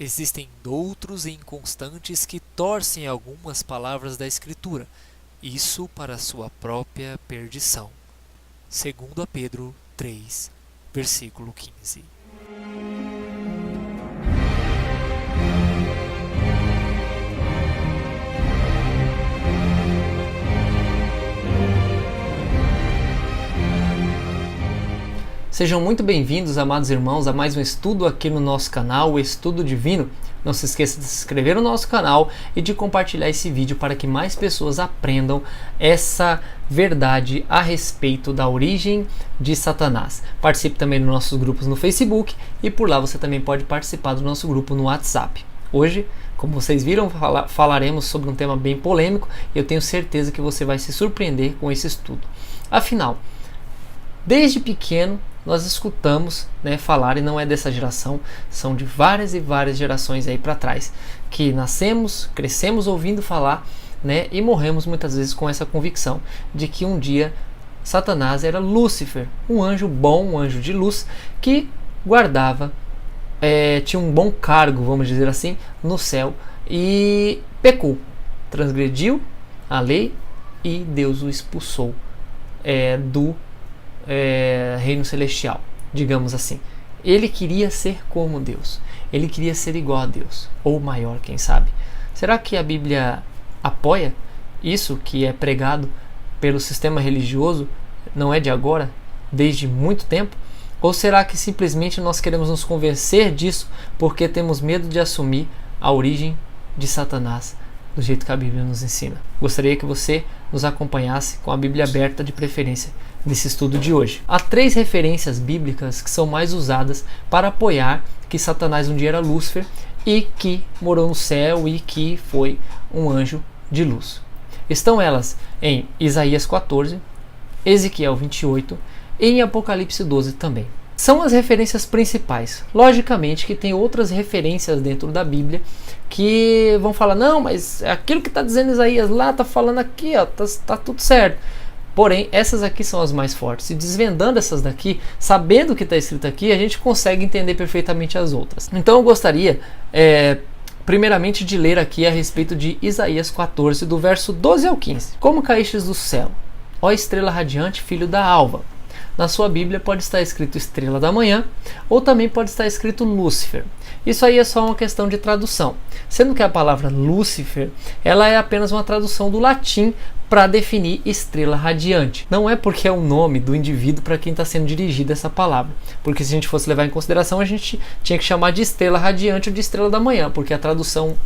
Existem outros e inconstantes que torcem algumas palavras da Escritura, isso para sua própria perdição. Segundo a Pedro 3, versículo 15. Sejam muito bem-vindos, amados irmãos, a mais um estudo aqui no nosso canal, o Estudo Divino. Não se esqueça de se inscrever no nosso canal e de compartilhar esse vídeo para que mais pessoas aprendam essa verdade a respeito da origem de Satanás. Participe também dos nossos grupos no Facebook e por lá você também pode participar do nosso grupo no WhatsApp. Hoje, como vocês viram, falaremos sobre um tema bem polêmico e eu tenho certeza que você vai se surpreender com esse estudo. Afinal, desde pequeno nós escutamos falar, e não é dessa geração, são de várias e várias gerações aí para trás, que nascemos, crescemos ouvindo falar, e morremos muitas vezes com essa convicção de que um dia Satanás era Lúcifer, um anjo bom, um anjo de luz, que guardava, tinha um bom cargo, vamos dizer assim, no céu, e pecou, transgrediu a lei e Deus o expulsou do reino celestial, digamos assim. Ele queria ser como Deus, ele queria ser igual a Deus, ou maior, quem sabe. Será que a Bíblia apoia isso que é pregado pelo sistema religioso? Não é de agora, desde muito tempo? Ou será que simplesmente nós queremos nos convencer disso porque temos medo de assumir a origem de Satanás do jeito que a Bíblia nos ensina? Gostaria que você nos acompanhasse com a Bíblia aberta, de preferência, nesse estudo de hoje. Há 3 referências bíblicas que são mais usadas para apoiar que Satanás um dia era Lúcifer e que morou no céu e que foi um anjo de luz. Estão elas em Isaías 14, Ezequiel 28 e em Apocalipse 12 também. São as referências principais. Logicamente que tem outras referências dentro da Bíblia que vão falar, não, mas aquilo que está dizendo Isaías lá, está falando aqui, ó, tá tudo certo. Porém, essas aqui são as mais fortes. E desvendando essas daqui, sabendo o que está escrito aqui, a gente consegue entender perfeitamente as outras. Então eu gostaria, primeiramente, de ler aqui a respeito de Isaías 14, do verso 12 ao 15. Como caístes do céu, ó estrela radiante, filho da alva. Na sua Bíblia pode estar escrito estrela da manhã, ou também pode estar escrito Lúcifer. Isso aí é só uma questão de tradução. Sendo que a palavra Lúcifer, ela é apenas uma tradução do latim para definir estrela radiante. Não é porque é o nome do indivíduo para quem está sendo dirigida essa palavra. Porque se a gente fosse levar em consideração, a gente tinha que chamar de estrela radiante ou de estrela da manhã, porque a tradução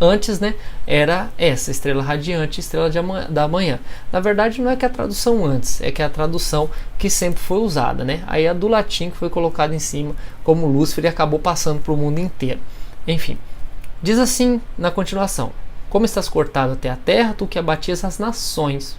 antes, era essa, estrela radiante, estrela da manhã. Na verdade, não é que a tradução antes, é que a tradução que sempre foi usada, Aí a do latim que foi colocada em cima como Lúcifer e acabou passando para o mundo inteiro. Enfim, diz assim na continuação: como estás cortado até a terra, tu que abatias as nações.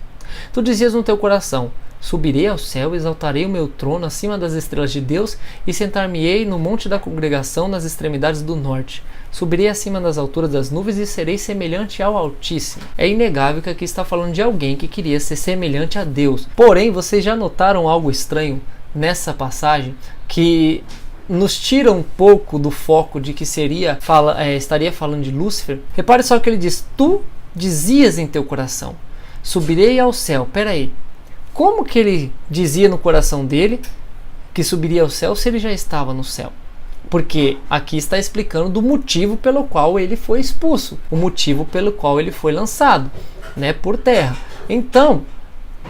Tu dizias no teu coração: subirei ao céu, exaltarei o meu trono acima das estrelas de Deus e sentar-me-ei no monte da congregação nas extremidades do norte. Subirei acima das alturas das nuvens e serei semelhante ao Altíssimo. É inegável que aqui está falando de alguém que queria ser semelhante a Deus. Porém, vocês já notaram algo estranho nessa passagem que nos tira um pouco do foco de que estaria falando de Lúcifer? Repare só que ele diz: tu dizias em teu coração, subirei ao céu. Peraí, como que ele dizia no coração dele que subiria ao céu se ele já estava no céu? Porque aqui está explicando do motivo pelo qual ele foi expulso, o motivo pelo qual ele foi lançado, por terra. Então,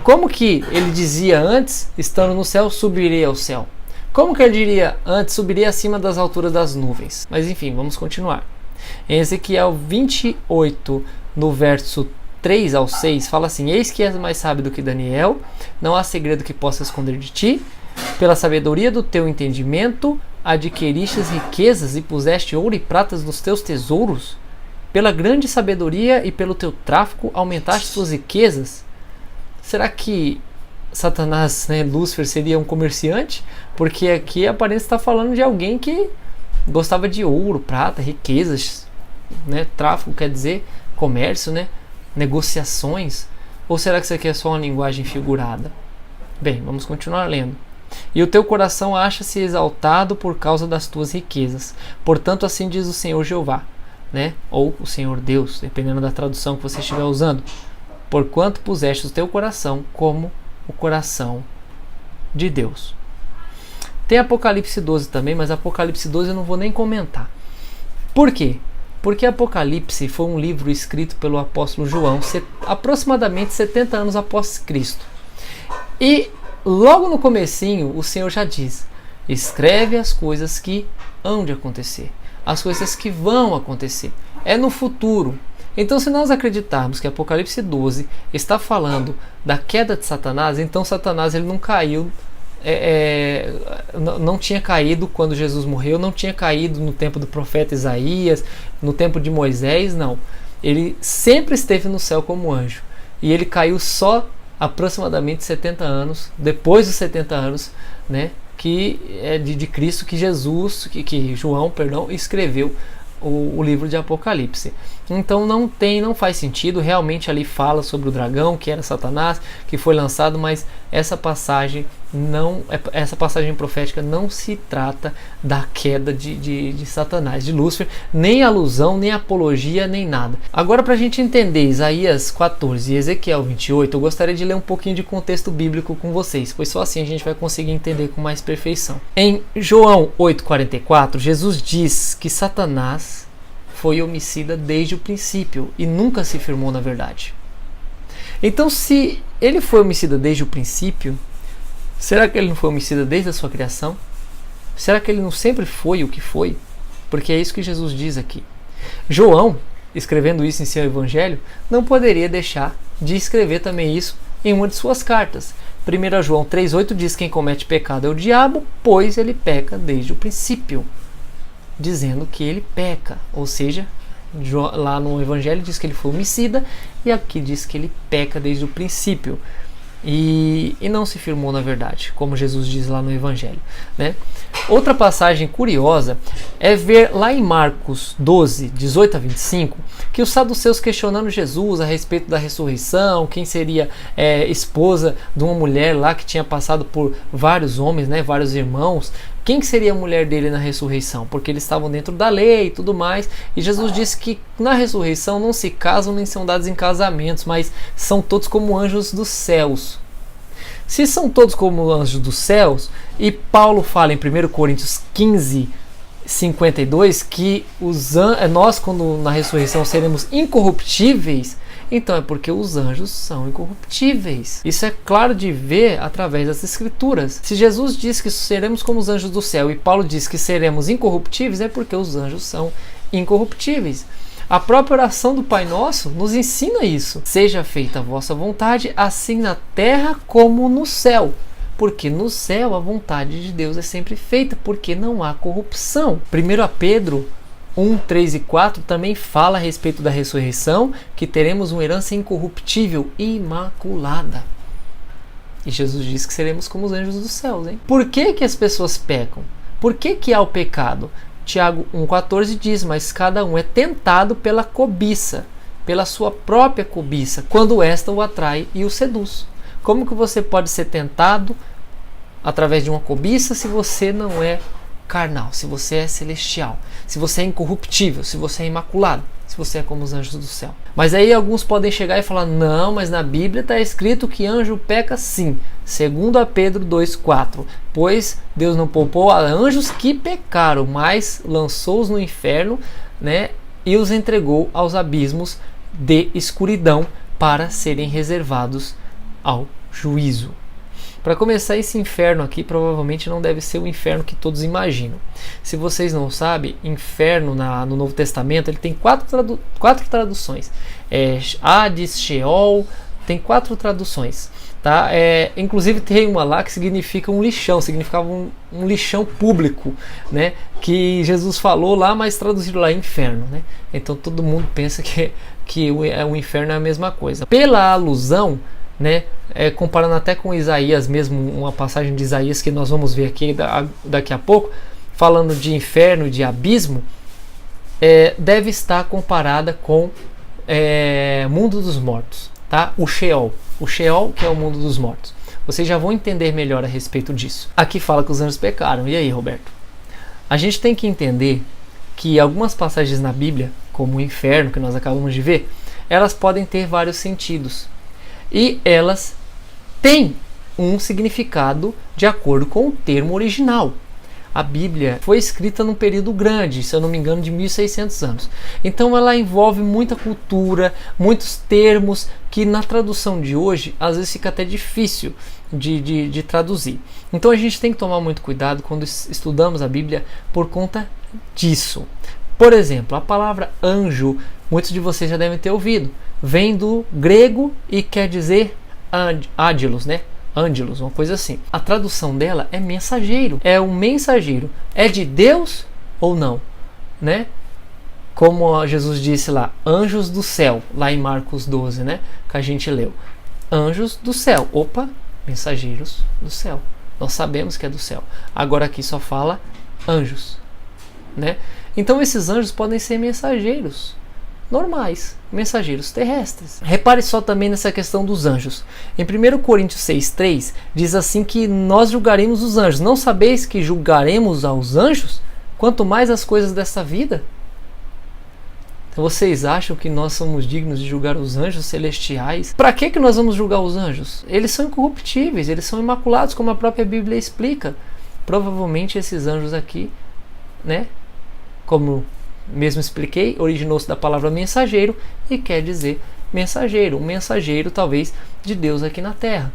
como que ele dizia antes, estando no céu, subirei ao céu? Como que ele diria antes, subirei acima das alturas das nuvens? Mas enfim, vamos continuar. Em Ezequiel 28, no verso 3 ao 6, fala assim: eis que és mais sábio do que Daniel, não há segredo que possa esconder de ti. Pela sabedoria do teu entendimento, adquiriste riquezas e puseste ouro e pratas nos teus tesouros. Pela grande sabedoria e pelo teu tráfico, aumentaste tuas riquezas. Será que Satanás, Lúcifer, seria um comerciante? Porque aqui aparece estar falando de alguém que gostava de ouro, prata, riquezas, Tráfico quer dizer comércio, negociações. Ou será que isso aqui é só uma linguagem figurada? Bem, vamos continuar lendo. E o teu coração acha-se exaltado por causa das tuas riquezas. Portanto, assim diz o Senhor Jeová, né? Ou o Senhor Deus, dependendo da tradução que você estiver usando. Porquanto puseste o teu coração como o coração de Deus. Tem Apocalipse 12 também, mas Apocalipse 12 eu não vou nem comentar. Por quê? Porque Apocalipse foi um livro escrito pelo apóstolo João, aproximadamente 70 anos após Cristo. E logo no comecinho, o Senhor já diz: escreve as coisas que hão de acontecer, as coisas que vão acontecer. É no futuro. Então, se nós acreditarmos que Apocalipse 12 está falando da queda de Satanás, então Satanás ele não caiu, não tinha caído quando Jesus morreu, não tinha caído no tempo do profeta Isaías, no tempo de Moisés, não. Ele sempre esteve no céu como anjo. E ele caiu só aproximadamente 70 anos, depois dos 70 anos, né, que é de Cristo, que João escreveu o livro de Apocalipse. Então não faz sentido. Realmente ali fala sobre o dragão, que era Satanás, que foi lançado, mas essa passagem profética não se trata da queda de Satanás, de Lúcifer, nem alusão, nem apologia, nem nada. Agora, para a gente entender Isaías 14 e Ezequiel 28, eu gostaria de ler um pouquinho de contexto bíblico com vocês, pois só assim a gente vai conseguir entender com mais perfeição. Em João 8,44, Jesus diz que Satanás foi homicida desde o princípio e nunca se firmou na verdade. Então, se ele foi homicida desde o princípio, será que ele não foi homicida desde a sua criação? Será que ele não sempre foi o que foi? Porque é isso que Jesus diz aqui. João, escrevendo isso em seu evangelho, não poderia deixar de escrever também isso em uma de suas cartas. 1 João 3,8 diz: quem comete pecado é o diabo, pois ele peca desde o princípio. Dizendo que ele peca, ou seja, lá no evangelho diz que ele foi homicida e aqui diz que ele peca desde o princípio e não se firmou na verdade, como Jesus diz lá no evangelho, né? Outra passagem curiosa é ver lá em Marcos 12, 18 a 25, que os saduceus questionando Jesus a respeito da ressurreição, quem seria esposa de uma mulher lá que tinha passado por vários homens, né, vários irmãos. Quem seria a mulher dele na ressurreição? Porque eles estavam dentro da lei e tudo mais. E Jesus disse que na ressurreição não se casam nem são dados em casamentos, mas são todos como anjos dos céus. Se são todos como anjos dos céus, e Paulo fala em 1 Coríntios 15, 52, que nós, quando na ressurreição seremos incorruptíveis, então é porque os anjos são incorruptíveis. Isso é claro de ver através das escrituras. Se Jesus diz que seremos como os anjos do céu e Paulo diz que seremos incorruptíveis, é porque os anjos são incorruptíveis. A própria oração do Pai Nosso nos ensina isso. Seja feita a vossa vontade, assim na terra como no céu. Porque no céu a vontade de Deus é sempre feita, porque não há corrupção. 1 Pedro 1, 3 e 4 também fala a respeito da ressurreição, que teremos uma herança incorruptível, imaculada. E Jesus diz que seremos como os anjos dos céus, hein? Por que as pessoas pecam? Por que há o pecado? Tiago 1,14 diz: mas cada um é tentado pela cobiça, pela sua própria cobiça, quando esta o atrai e o seduz. Como que você pode ser tentado através de uma cobiça se você não é carnal, se você é celestial, se você é incorruptível, se você é imaculado, se você é como os anjos do céu? Mas aí alguns podem chegar e falar: não, mas na Bíblia está escrito que anjo peca sim. 2 Pedro 2,4: pois Deus não poupou a anjos que pecaram, mas lançou-os no inferno, né, e os entregou aos abismos de escuridão para serem reservados ao juízo. Para começar, esse inferno aqui provavelmente não deve ser o inferno que todos imaginam. Se vocês não sabem, inferno no Novo Testamento ele tem quatro traduções. Hades, Sheol, tem 4 traduções. Tá? Inclusive tem uma lá que significa um lixão, significava um lixão público, né? Que Jesus falou lá, mas traduzido lá inferno, né? Então todo mundo pensa que o inferno é a mesma coisa. Pela alusão, né, comparando até com Isaías mesmo, uma passagem de Isaías que nós vamos ver aqui daqui a pouco, falando de inferno, de abismo, deve estar comparada com mundo dos mortos, tá? O Sheol, que é o mundo dos mortos. Vocês já vão entender melhor a respeito disso. Aqui fala que os anjos pecaram. E aí, Roberto? A gente tem que entender que algumas passagens na Bíblia, como o inferno, que nós acabamos de ver, elas podem ter vários sentidos. E elas têm um significado de acordo com o termo original. A Bíblia foi escrita num período grande, se eu não me engano, de 1600 anos. Então ela envolve muita cultura, muitos termos que na tradução de hoje às vezes fica até difícil de traduzir. Então a gente tem que tomar muito cuidado quando estudamos a Bíblia por conta disso. Por exemplo, a palavra anjo, muitos de vocês já devem ter ouvido, vem do grego e quer dizer ángelos, né? Ângelos, uma coisa assim. A tradução dela é mensageiro. É um mensageiro. É de Deus ou não? Né? Como Jesus disse lá, anjos do céu, lá em Marcos 12, né? Que a gente leu. Anjos do céu. Opa, mensageiros do céu. Nós sabemos que é do céu. Agora aqui só fala anjos, né? Então esses anjos podem ser mensageiros normais, mensageiros terrestres. Repare só também nessa questão dos anjos. Em 1 Coríntios 6,3 diz assim que nós julgaremos os anjos. Não sabeis que julgaremos aos anjos? Quanto mais as coisas dessa vida? Então vocês acham que nós somos dignos de julgar os anjos celestiais? Para que nós vamos julgar os anjos? Eles são incorruptíveis, eles são imaculados, como a própria Bíblia explica. Provavelmente esses anjos aqui, né, como mesmo expliquei, originou-se da palavra mensageiro e quer dizer mensageiro. Um mensageiro, talvez, de Deus aqui na terra,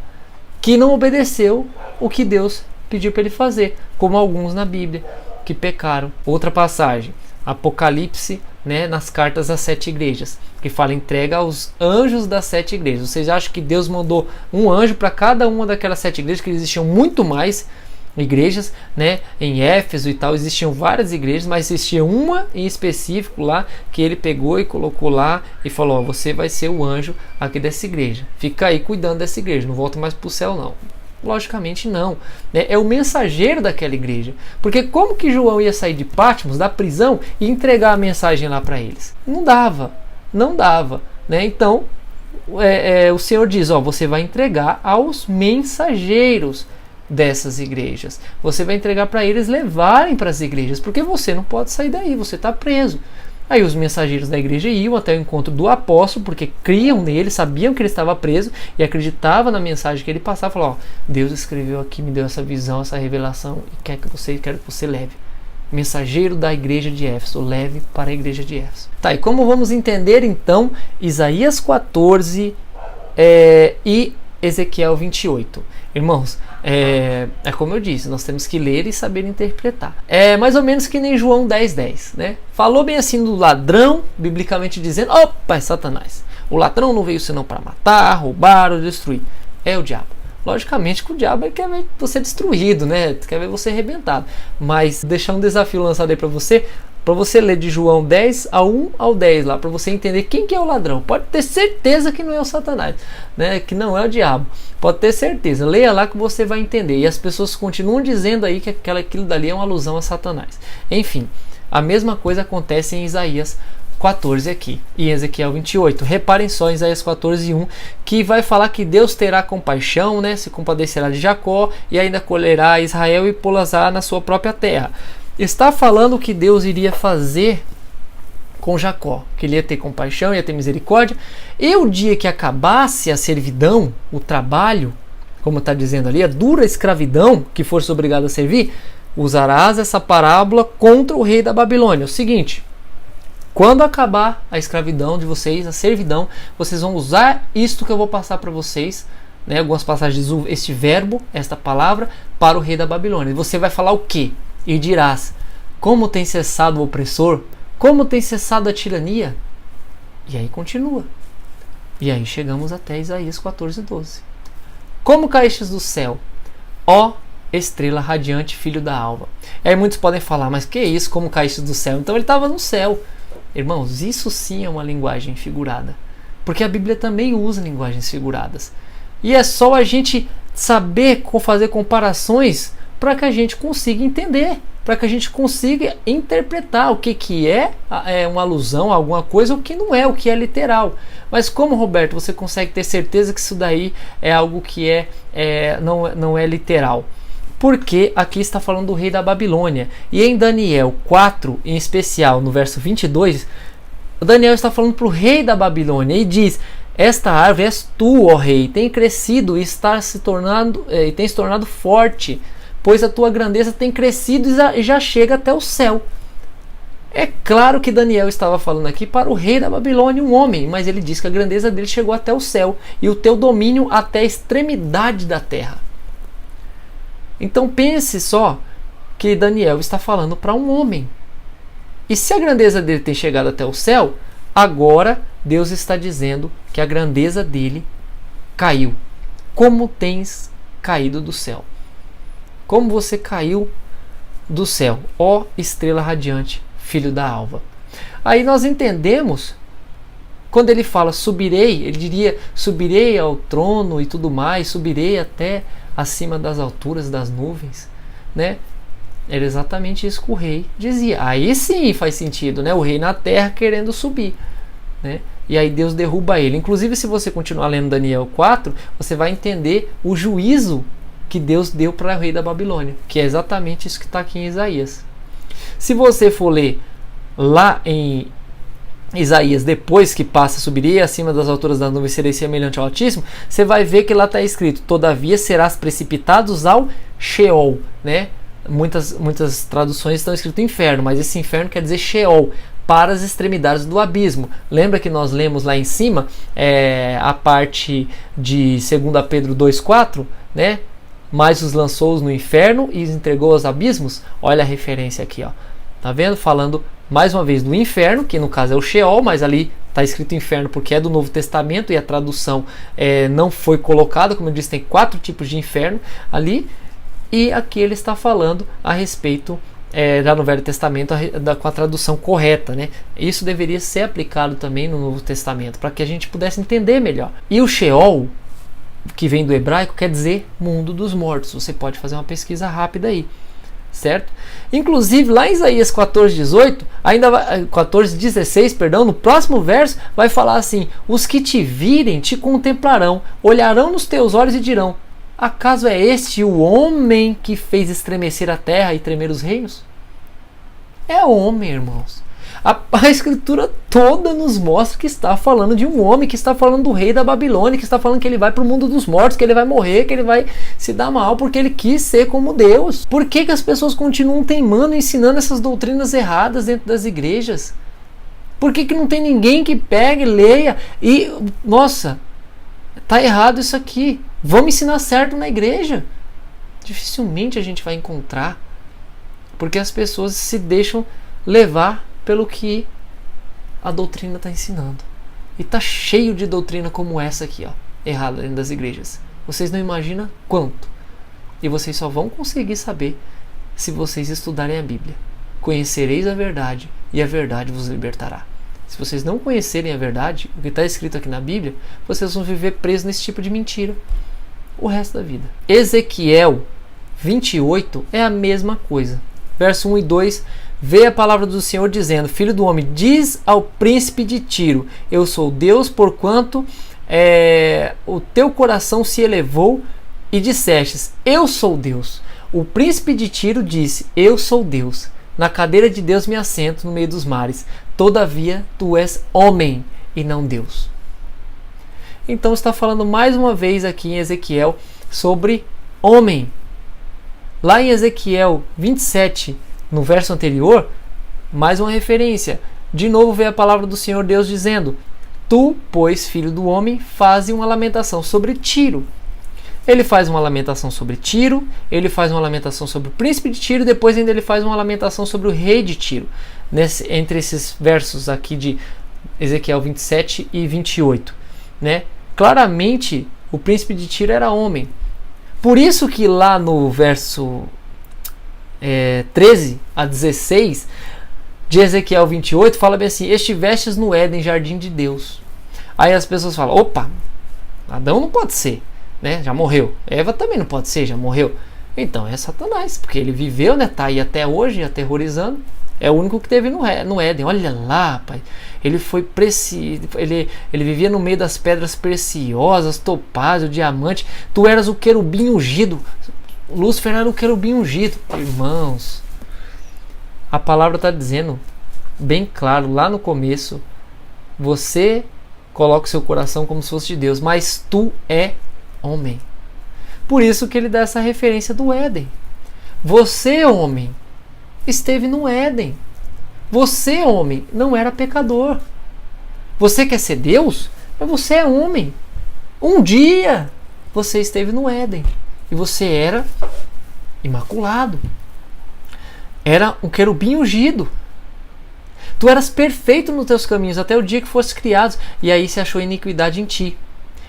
que não obedeceu o que Deus pediu para ele fazer, como alguns na Bíblia, que pecaram. Outra passagem, Apocalipse, né, nas cartas às 7 igrejas, que fala entrega aos anjos das 7 igrejas. Vocês acham que Deus mandou um anjo para cada uma daquelas 7 igrejas, que existiam muito mais igrejas, né? Em Éfeso e tal existiam várias igrejas, mas existia uma em específico lá que ele pegou e colocou lá e falou: ó, você vai ser o anjo aqui dessa igreja, fica aí cuidando dessa igreja, não volta mais para o céu não. Logicamente não, né? É o mensageiro daquela igreja, porque como que João ia sair de Patmos, da prisão, e entregar a mensagem lá para eles? Não dava, né? Então o Senhor diz: ó, você vai entregar aos mensageiros dessas igrejas. Você vai entregar para eles levarem para as igrejas, porque você não pode sair daí, você está preso. Aí os mensageiros da igreja iam até o encontro do apóstolo, porque criam nele, sabiam que ele estava preso e acreditavam na mensagem que ele passava. Falavam: ó, Deus escreveu aqui, me deu essa visão, essa revelação e quero que você leve. Mensageiro da igreja de Éfeso, leve para a igreja de Éfeso. Tá, e como vamos entender então Isaías 14 e Ezequiel 28? Irmãos, é como eu disse, nós temos que ler e saber interpretar. É mais ou menos que nem João 10,10, né? Falou bem assim do ladrão, biblicamente dizendo: opa, é Satanás. O ladrão não veio senão para matar, roubar ou destruir. É o diabo. Logicamente que o diabo quer ver você destruído, né? Quer ver você arrebentado. Mas deixar um desafio lançado aí para você ler de João 10 a 1 ao 10 lá, para você entender quem que é o ladrão. Pode ter certeza que não é o Satanás, né? Que não é o diabo. Pode ter certeza. Leia lá que você vai entender. E as pessoas continuam dizendo aí que aquilo dali é uma alusão a Satanás. Enfim, a mesma coisa acontece em Isaías 14 aqui e em Ezequiel 28. Reparem só em Isaías 14:1, que vai falar que Deus terá compaixão, né? Se compadecerá de Jacó e ainda colherá Israel e pô-las-á na sua própria terra. Está falando que Deus iria fazer com Jacó, que ele ia ter compaixão, ia ter misericórdia, e o dia que acabasse a servidão, o trabalho, como está dizendo ali, a dura escravidão que fosse obrigado a servir, usarás essa parábola contra o rei da Babilônia. É o seguinte: quando acabar a escravidão de vocês, a servidão, vocês vão usar isto que eu vou passar para vocês, né? Algumas passagens dizem este verbo, esta palavra, para o rei da Babilônia. E você vai falar o quê? E dirás: como tem cessado o opressor? Como tem cessado a tirania? E aí continua. E aí chegamos até Isaías 14:12. Como caístes do céu, ó estrela radiante, filho da alva. E aí muitos podem falar: mas que isso, como caístes do céu? Então ele estava no céu. Irmãos, isso sim é uma linguagem figurada, porque a Bíblia também usa linguagens figuradas. E é só a gente saber fazer comparações para que a gente consiga entender, para que a gente consiga interpretar o que é uma alusão a alguma coisa, o que não é, o que é literal. Mas como, Roberto, você consegue ter certeza que isso daí é algo que não é literal? Porque aqui está falando do rei da Babilônia. E em Daniel 4, em especial, no verso 22, Daniel está falando para o rei da Babilônia e diz: esta árvore és tu, ó rei, tem crescido e tem se tornado forte, pois a tua grandeza tem crescido e já chega até o céu. É claro que Daniel estava falando aqui para o rei da Babilônia, um homem, mas ele diz que a grandeza dele chegou até o céu e o teu domínio até a extremidade da terra. Então pense só que Daniel está falando para um homem. E se a grandeza dele tem chegado até o céu, agora Deus está dizendo que a grandeza dele caiu. Como tens caído do céu? Como você caiu do céu, ó estrela radiante, filho da alva? Aí nós entendemos, quando ele fala subirei, ele diria subirei ao trono e tudo mais, subirei até acima das alturas das nuvens, né? Era exatamente isso que o rei dizia. Aí sim faz sentido, né? O rei na terra querendo subir, né? E aí Deus derruba ele. Inclusive, se você continuar lendo Daniel 4, você vai entender o juízo que Deus deu para o rei da Babilônia, que é exatamente isso que está aqui em Isaías. Se você for ler lá em Isaías, depois que passa, subirei acima das alturas das nuvens, serei semelhante ao Altíssimo, você vai ver que lá está escrito: todavia serás precipitados ao Sheol, né? Muitas traduções estão escrito inferno, mas esse inferno quer dizer Sheol, para as extremidades do abismo. Lembra que nós lemos lá em cima a parte de 2 Pedro 2,4, né? Mas os lançou no inferno e os entregou aos abismos. Olha a referência aqui, ó. Tá vendo? Falando mais uma vez do inferno, que no caso é o Sheol, mas ali está escrito inferno porque é do Novo Testamento e a tradução não foi colocada. Como eu disse, tem 4 tipos de inferno ali. E aqui ele está falando a respeito, já no Velho Testamento, com a tradução correta, né? Isso deveria ser aplicado também no Novo Testamento, para que a gente pudesse entender melhor. E o Sheol, que vem do hebraico, quer dizer mundo dos mortos. Você pode fazer uma pesquisa rápida aí, certo? Inclusive lá em Isaías 14:16, no próximo verso vai falar assim: os que te virem te contemplarão, olharão nos teus olhos e dirão: acaso é este o homem que fez estremecer a terra e tremer os reinos? É homem, irmãos. A escritura toda nos mostra que está falando de um homem, que está falando do rei da Babilônia, que está falando que ele vai para o mundo dos mortos, que ele vai morrer, que ele vai se dar mal porque ele quis ser como Deus. Por que as pessoas continuam teimando e ensinando essas doutrinas erradas dentro das igrejas? Por que não tem ninguém que pegue, leia e, nossa, tá errado isso aqui, vamos ensinar certo na igreja? Dificilmente a gente vai encontrar, porque as pessoas se deixam levar pelo que a doutrina está ensinando. E tá cheio de doutrina como essa aqui, ó, errada dentro das igrejas. Vocês não imaginam quanto. E vocês só vão conseguir saber se vocês estudarem a Bíblia. Conhecereis a verdade e a verdade vos libertará. Se vocês não conhecerem a verdade, o que está escrito aqui na Bíblia, vocês vão viver presos nesse tipo de mentira o resto da vida. Ezequiel 28 é a mesma coisa. Verso 1 e 2, veio a palavra do Senhor dizendo: filho do homem, diz ao príncipe de Tiro, eu sou Deus, porquanto o teu coração se elevou e dissestes, eu sou Deus. O príncipe de Tiro disse, eu sou Deus. Na cadeira de Deus me assento no meio dos mares. Todavia tu és homem e não Deus. Então está falando mais uma vez aqui em Ezequiel sobre homem. Lá em Ezequiel 27, no verso anterior, mais uma referência. De novo veio a palavra do Senhor Deus dizendo: tu, pois, filho do homem, faze uma lamentação sobre Tiro. Ele faz uma lamentação sobre Tiro, ele faz uma lamentação sobre o príncipe de Tiro, depois ainda ele faz uma lamentação sobre o rei de Tiro. Entre esses versos aqui de Ezequiel 27 e 28. Né? Claramente, o príncipe de Tiro era homem. Por isso que lá no verso 13 a 16 de Ezequiel 28, fala bem assim: estivestes no Éden, jardim de Deus. Aí as pessoas falam: opa, Adão não pode ser, né? Já morreu. Eva também não pode ser, já morreu. Então é Satanás, porque ele viveu, né, tá aí até hoje aterrorizando. É o único que teve no Éden. Olha lá, rapaz. Ele foi ele vivia no meio das pedras preciosas, topázio, diamante. Tu eras o querubim ungido. Lúcifer era o querubim ungido. Irmãos, a palavra está dizendo bem claro lá no começo. Você coloca o seu coração como se fosse de Deus, mas tu é homem. Por isso que ele dá essa referência do Éden. Você, homem, esteve no Éden. Você, homem, não era pecador. Você quer ser Deus? Mas você é homem. Um dia você esteve no Éden e você era imaculado. Era um querubim ungido. Tu eras perfeito nos teus caminhos até o dia que fosse criado, e aí se achou iniquidade em ti.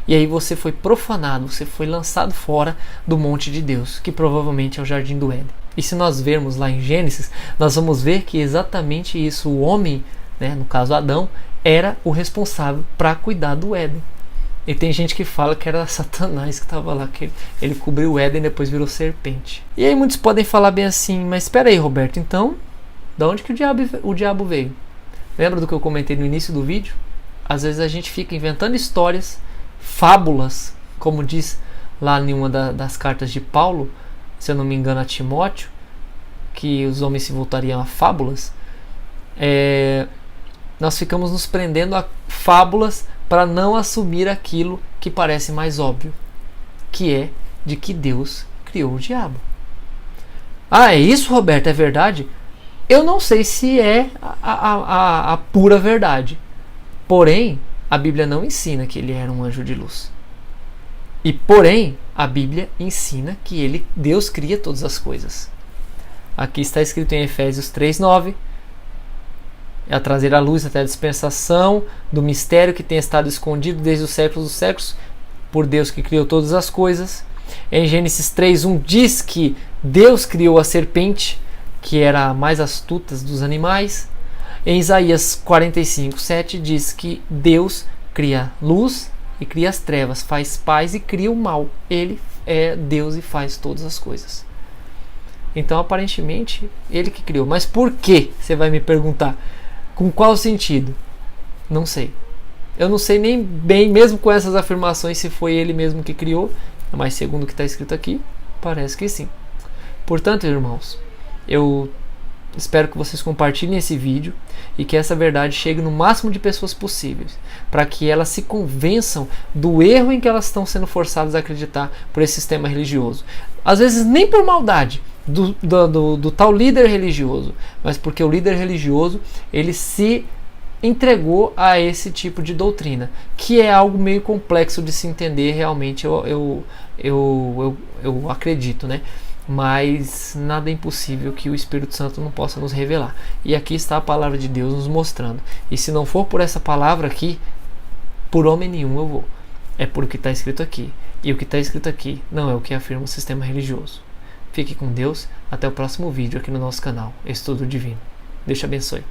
E aí você foi profanado, você foi lançado fora do monte de Deus, que provavelmente é o jardim do Éden. E se nós vermos lá em Gênesis, nós vamos ver que exatamente isso, o homem, né, no caso Adão, era o responsável para cuidar do Éden. E tem gente que fala que era Satanás que estava lá, que ele cobriu o Éden e depois virou serpente. E aí muitos podem falar bem assim, mas espera aí, Roberto, então, de onde que o diabo veio? Lembra do que eu comentei no início do vídeo? Às vezes a gente fica inventando histórias, fábulas, como diz lá em uma das cartas de Paulo, se eu não me engano a Timóteo, que os homens se voltariam a fábulas. Nós ficamos nos prendendo a fábulas para não assumir aquilo que parece mais óbvio, que é de que Deus criou o diabo. Ah, é isso, Roberto? É verdade? Eu não sei se é a pura verdade. Porém, a Bíblia não ensina que ele era um anjo de luz. E porém, a Bíblia ensina que Deus cria todas as coisas. Aqui está escrito em Efésios 3:9, a trazer à luz até a dispensação do mistério que tem estado escondido desde os séculos dos séculos por Deus que criou todas as coisas. Em Gênesis 3:1 diz que Deus criou a serpente, que era a mais astuta dos animais. Em Isaías 45:7 diz que Deus cria luz e cria as trevas, faz paz e cria o mal. Ele é Deus e faz todas as coisas. Então, aparentemente, ele que criou. Mas por que? Você vai me perguntar. Com qual sentido? Não sei. Eu não sei nem bem, mesmo com essas afirmações, se foi ele mesmo que criou. Mas segundo o que está escrito aqui, parece que sim. Portanto, irmãos, eu espero que vocês compartilhem esse vídeo e que essa verdade chegue no máximo de pessoas possíveis, para que elas se convençam do erro em que elas estão sendo forçadas a acreditar por esse sistema religioso. Às vezes nem por maldade do tal líder religioso, mas porque o líder religioso ele se entregou a esse tipo de doutrina, que é algo meio complexo de se entender realmente, eu acredito, né? Mas nada é impossível que o Espírito Santo não possa nos revelar. E aqui está a palavra de Deus nos mostrando. E se não for por essa palavra aqui, por homem nenhum eu vou. É por o que está escrito aqui. E o que está escrito aqui não é o que afirma o sistema religioso. Fique com Deus. Até o próximo vídeo aqui no nosso canal Estudo Divino. Deus te abençoe.